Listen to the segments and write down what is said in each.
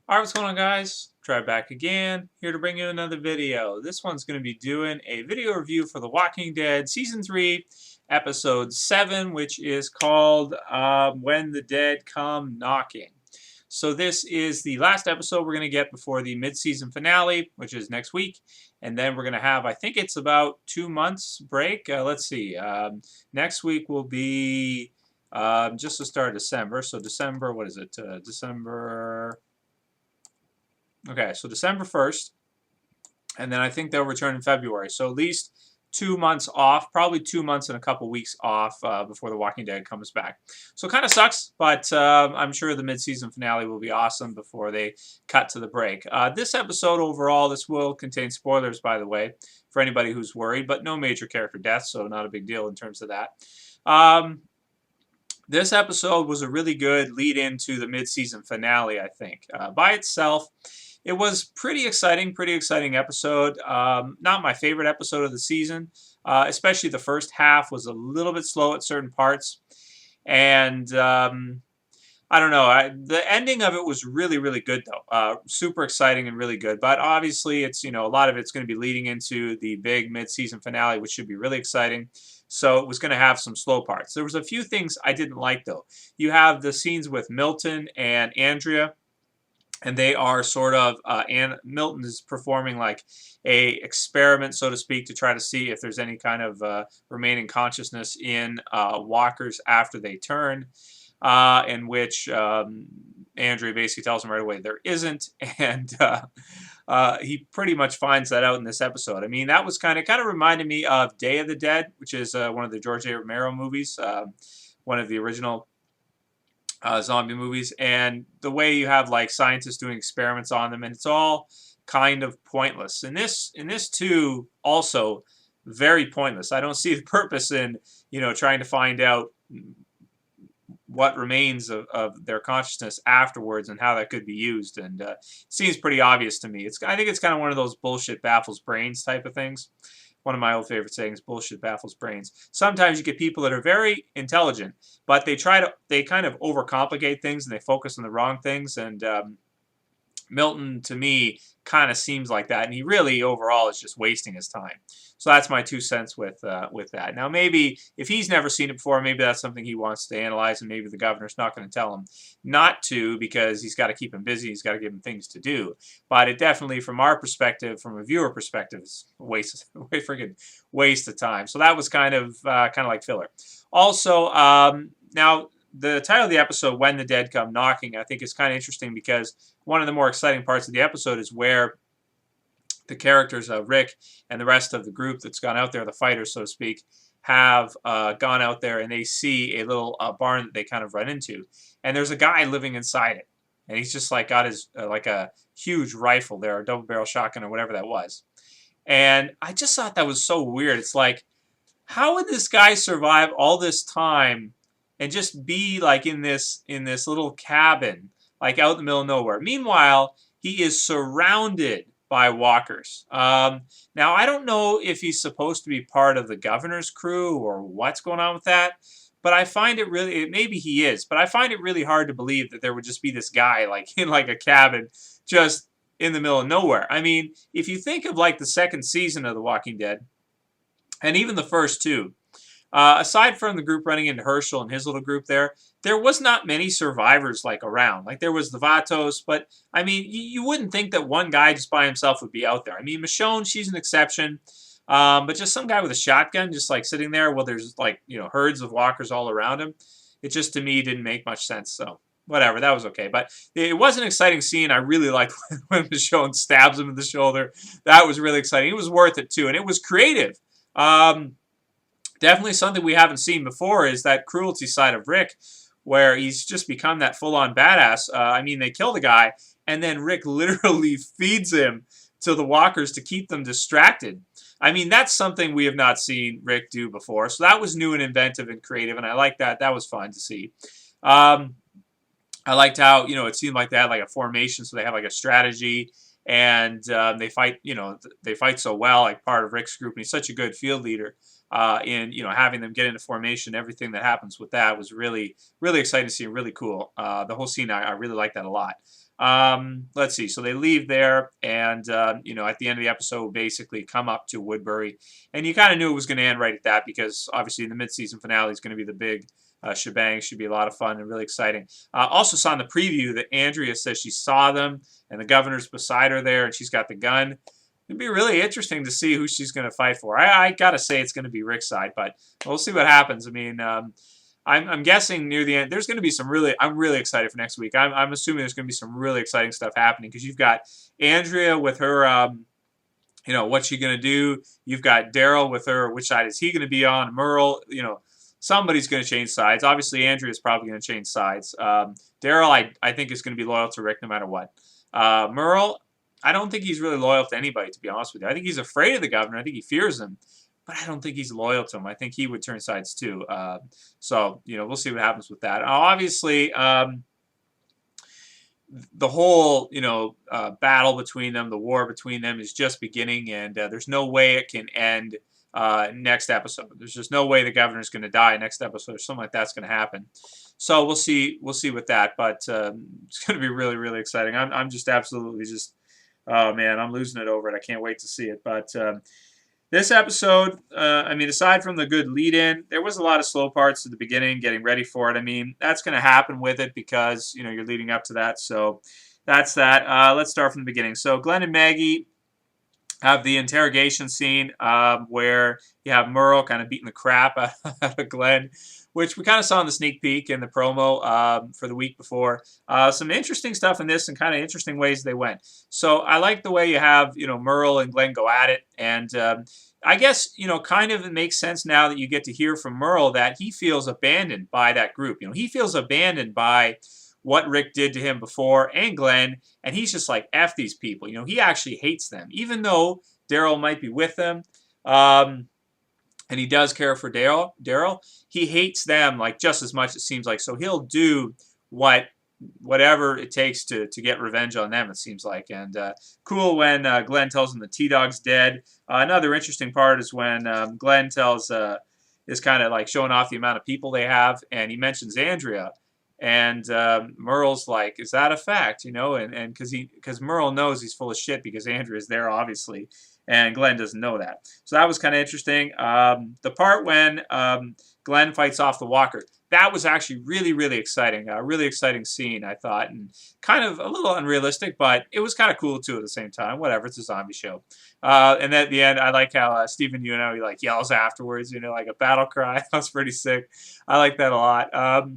Alright, what's going on, guys? Trev back again, here to bring you another video. This one's going to be doing a video review for The Walking Dead Season 3, Episode 7, which is called When the Dead Come Knocking. So this is the last episode we're going to get before the mid-season finale, which is next week. And then we're going to have, I think it's about 2 months break. Let's see. Next week will be just the start of December. So December, what is it? December... Okay, so December 1st, and then I think they'll return in February. So at least 2 months off, probably 2 months and a couple weeks off before The Walking Dead comes back. So it kind of sucks, but I'm sure the mid-season finale will be awesome before they cut to the break. This episode overall, this will contain spoilers, by the way, for anybody who's worried, but no major character deaths, so not a big deal in terms of that. This episode was a really good lead-in to the mid-season finale, I think. By itself, it was pretty exciting episode. Not my favorite episode of the season, especially the first half was a little bit slow at certain parts. And I don't know, the ending of it was really good, though. Super exciting and really good. But obviously, it's, a lot of it's going to be leading into the big mid-season finale, which should be really exciting. So it was going to have some slow parts. There was a few things I didn't like, though. You have the scenes with Milton and Andrea, and they are sort of, Milton is performing like a experiment, so to speak, to try to see if there's any kind of remaining consciousness in walkers after they turn, in which Andrea basically tells him right away there isn't, and he pretty much finds that out in this episode. I mean, that was kind of reminded me of Day of the Dead, which is one of the George A. Romero movies, one of the original zombie movies, and the way you have like scientists doing experiments on them, and it's all kind of pointless. In this too, also very pointless. I don't see the purpose in trying to find out what remains of their consciousness afterwards and how that could be used, and it seems pretty obvious to me. I think it's kind of one of those bullshit baffles brains type of things. One of my old favorite sayings, bullshit baffles brains. Sometimes you get people that are very intelligent, but they kind of overcomplicate things and they focus on the wrong things, and Milton, to me, kind of seems like that, and he really, overall, is just wasting his time. So that's my 2 cents with that. Now, maybe, if he's never seen it before, maybe that's something he wants to analyze, and maybe the governor's not going to tell him not to, because he's got to keep him busy, he's got to give him things to do. But it definitely, from our perspective, from a viewer perspective, is a freaking waste of time. So that was kind of like filler. Also, now, the title of the episode, When the Dead Come Knocking, I think is kind of interesting because one of the more exciting parts of the episode is where the characters of Rick and the rest of the group that's gone out there, the fighters, so to speak, have gone out there and they see a little barn that they kind of run into. And there's a guy living inside it. And he's just like got his, like a huge rifle there, a double-barrel shotgun or whatever that was. And I just thought that was so weird. It's like, how would this guy survive all this time and just be like in this little cabin, like out in the middle of nowhere? Meanwhile, he is surrounded by walkers. Now, I don't know if he's supposed to be part of the governor's crew or what's going on with that, but I find it really, maybe he is, but I find it really hard to believe that there would just be this guy like in like a cabin just in the middle of nowhere. I mean, if you think of like the second season of The Walking Dead, and even the first two, aside from the group running into Herschel and his little group there was not many survivors like around. Like there was the Vatos, but I mean, you wouldn't think that one guy just by himself would be out there. I mean, Michonne, she's an exception, but just some guy with a shotgun just like sitting there while there's like, herds of walkers all around him. It just, to me, didn't make much sense, so whatever, that was okay. But it was an exciting scene. I really liked when Michonne stabs him in the shoulder. That was really exciting. It was worth it, too, and it was creative. Definitely something we haven't seen before is that cruelty side of Rick, where he's just become that full-on badass. I mean, they kill the guy, and then Rick literally feeds him to the walkers to keep them distracted. I mean, that's something we have not seen Rick do before. So that was new and inventive and creative, and I liked that. That was fun to see. I liked how, it seemed like they had like a formation, so they have like a strategy, and they fight, they fight so well, like part of Rick's group, and he's such a good field leader. in having them get into formation. Everything that happens with that was really really exciting to see, really cool. The whole scene, I really like that a lot. Let's see. So they leave there, and at the end of the episode, basically come up to Woodbury, and you kind of knew it was going to end right at that, because obviously the mid-season finale is going to be the big shebang. Should be a lot of fun and really exciting. Also saw in the preview that Andrea says she saw them, and the governor's beside her there, and she's got the gun. It'd be really interesting to see who she's going to fight for. I got to say it's going to be Rick's side, but we'll see what happens. I mean, I'm guessing near the end, there's going to be some really, I'm really excited for next week. I'm assuming there's going to be some really exciting stuff happening, because you've got Andrea with her, what's she going to do? You've got Daryl with her, which side is he going to be on? Merle, somebody's going to change sides. Obviously, Andrea's probably going to change sides. Daryl, I think, is going to be loyal to Rick no matter what. Merle, I don't think he's really loyal to anybody, to be honest with you. I think he's afraid of the governor. I think he fears him, but I don't think he's loyal to him. I think he would turn sides too. So, we'll see what happens with that. Obviously, the whole, battle between them, the war between them is just beginning, and there's no way it can end next episode. There's just no way the governor's going to die next episode, or something like that's going to happen. So we'll see with that, but it's going to be really, really exciting. I'm just absolutely just, oh man, I'm losing it over it. I can't wait to see it. But this episode, I mean, aside from the good lead-in, there was a lot of slow parts at the beginning, getting ready for it. I mean, that's going to happen with it, because, you're leading up to that. So that's that. Let's start from the beginning. So Glenn and Maggie have the interrogation scene where you have Merle kind of beating the crap out of Glenn, which we kind of saw in the sneak peek in the promo for the week before. Some interesting stuff in this, and kind of interesting ways they went. So I like the way you have, Merle and Glenn go at it. And I guess, kind of it makes sense now that you get to hear from Merle that he feels abandoned by that group. He feels abandoned by what Rick did to him before, and Glenn, and he's just like, F these people. He actually hates them, even though Daryl might be with them. And he does care for Daryl. He hates them like just as much, it seems like. So he'll do whatever it takes to get revenge on them, it seems like. And cool when Glenn tells him the T-Dog's dead. Another interesting part is when Glenn is kind of like showing off the amount of people they have, and he mentions Andrea. And Merle's like, is that a fact? And because Merle knows he's full of shit, because Andrea's there, obviously. And Glenn doesn't know that. So that was kind of interesting. The part when Glenn fights off the walker, that was actually really, really exciting. A really exciting scene, I thought. And kind of a little unrealistic, but it was kind of cool, too, at the same time. Whatever, it's a zombie show. And at the end, I like how Stephen he like yells afterwards, like a battle cry. That was pretty sick. I like that a lot.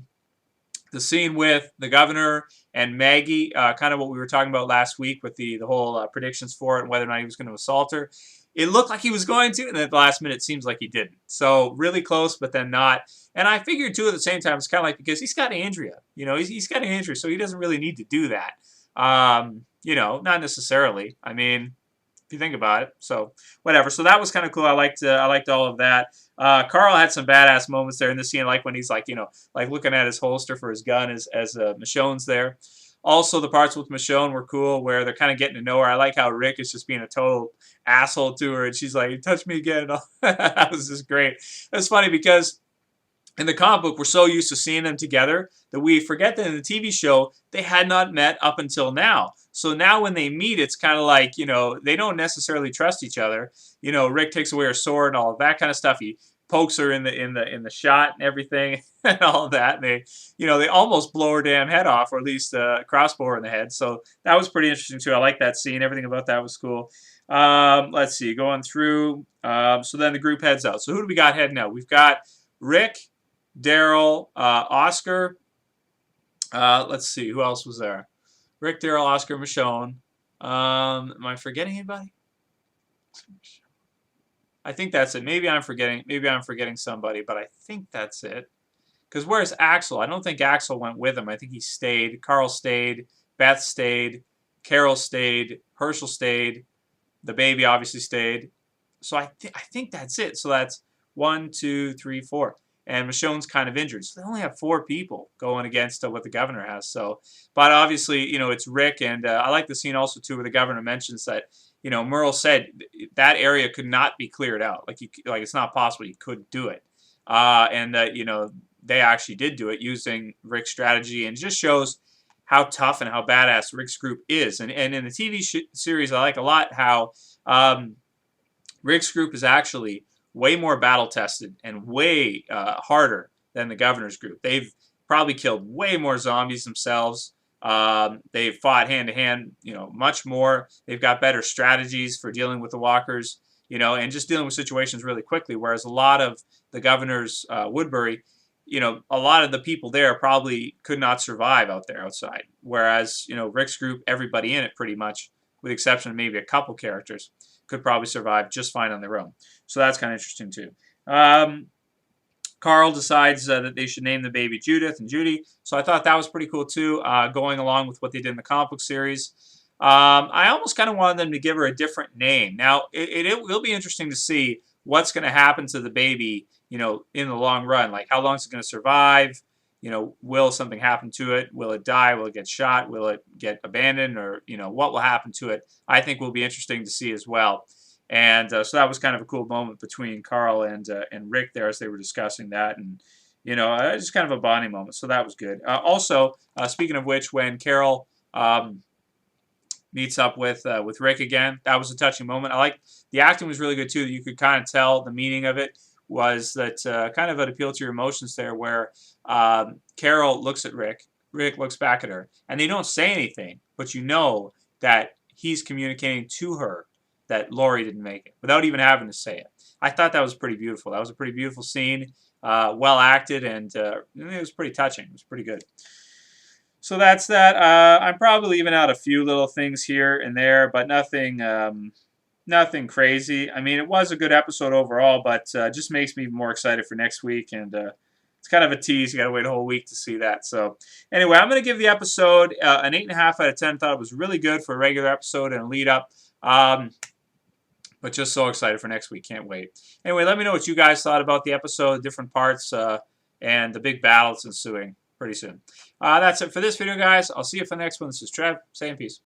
The scene with the governor and Maggie, kind of what we were talking about last week with the whole predictions for it and whether or not he was going to assault her. It looked like he was going to, and then at the last minute it seems like he didn't. So really close, but then not. And I figured, too, at the same time, it's kind of like, because he's got Andrea. He's got Andrea, so he doesn't really need to do that. Not necessarily. I mean, if you think about it. So whatever. So that was kind of cool. I liked all of that. Carl had some badass moments there in the scene, like when he's like, like looking at his holster for his gun as Michonne's there. Also, the parts with Michonne were cool, where they're kind of getting to know her. I like how Rick is just being a total asshole to her, and she's like, touch me again. That was just great. It's funny because in the comic book, we're so used to seeing them together that we forget that in the TV show, they had not met up until now. So now when they meet, it's kind of like, they don't necessarily trust each other. Rick takes away her sword and all of that kind of stuff. He pokes her in the shot and everything and all of that. And they almost blow her damn head off, or at least crossbow her in the head. So that was pretty interesting too. I like that scene. Everything about that was cool. Let's see, going through. So then the group heads out. So who do we got heading out? We've got Rick, Daryl, Oscar. Let's see, who else was there? Rick, Daryl, Oscar, Michonne. Am I forgetting anybody? I think that's it. Maybe I'm forgetting somebody, but I think that's it. Because where's Axel? I don't think Axel went with him. I think he stayed. Carl stayed. Beth stayed. Carol stayed. Herschel stayed. The baby obviously stayed. So I think that's it. So that's 1, 2, 3, 4. And Michonne's kind of injured. So they only have 4 people going against what the governor has. So, but obviously, it's Rick. And I like the scene also, too, where the governor mentions that Merle said that area could not be cleared out. Like it's not possible. You couldn't do it. And they actually did do it using Rick's strategy, and it just shows how tough and how badass Rick's group is. And in the TV series, I like a lot how Rick's group is actually way more battle tested and way harder than the governor's group. They've probably killed way more zombies themselves. They've fought hand to hand, much more. They've got better strategies for dealing with the walkers, and just dealing with situations really quickly. Whereas a lot of the governor's Woodbury, a lot of the people there probably could not survive out there outside. Whereas, Rick's group, everybody in it pretty much, with the exception of maybe a couple characters, could probably survive just fine on their own. So that's kind of interesting too. Carl decides that they should name the baby Judith and Judy. So I thought that was pretty cool too, going along with what they did in the comic book series. I almost kind of wanted them to give her a different name. Now, it will be interesting to see what's going to happen to the baby, in the long run. Like, how long is it going to survive? Will something happen to it? Will it die? Will it get shot? Will it get abandoned? Or, what will happen to it? I think will be interesting to see as well. And so that was kind of a cool moment between Carl and Rick there as they were discussing that. And, just kind of a bonding moment. So that was good. Also, speaking of which, when Carol meets up with Rick again, that was a touching moment. I like the acting was really good too. You could kind of tell the meaning of it was that kind of an appeal to your emotions there, where Carol looks at Rick looks back at her, and they don't say anything, but that he's communicating to her that Lori didn't make it without even having to say it. I thought that was pretty beautiful. That was a pretty beautiful scene, well acted, and it was pretty touching. It was pretty good. So that's that. I'm probably leaving out a few little things here and there, but nothing crazy. I mean, it was a good episode overall, but just makes me more excited for next week, and it's kind of a tease. You got to wait a whole week to see that. So anyway, I'm going to give the episode an 8.5 out of 10. Thought it was really good for a regular episode and a lead up. But just so excited for next week. Can't wait. Anyway, let me know what you guys thought about the episode, different parts, and the big battles ensuing pretty soon. That's it for this video, guys. I'll see you for the next one. This is Trev, saying peace.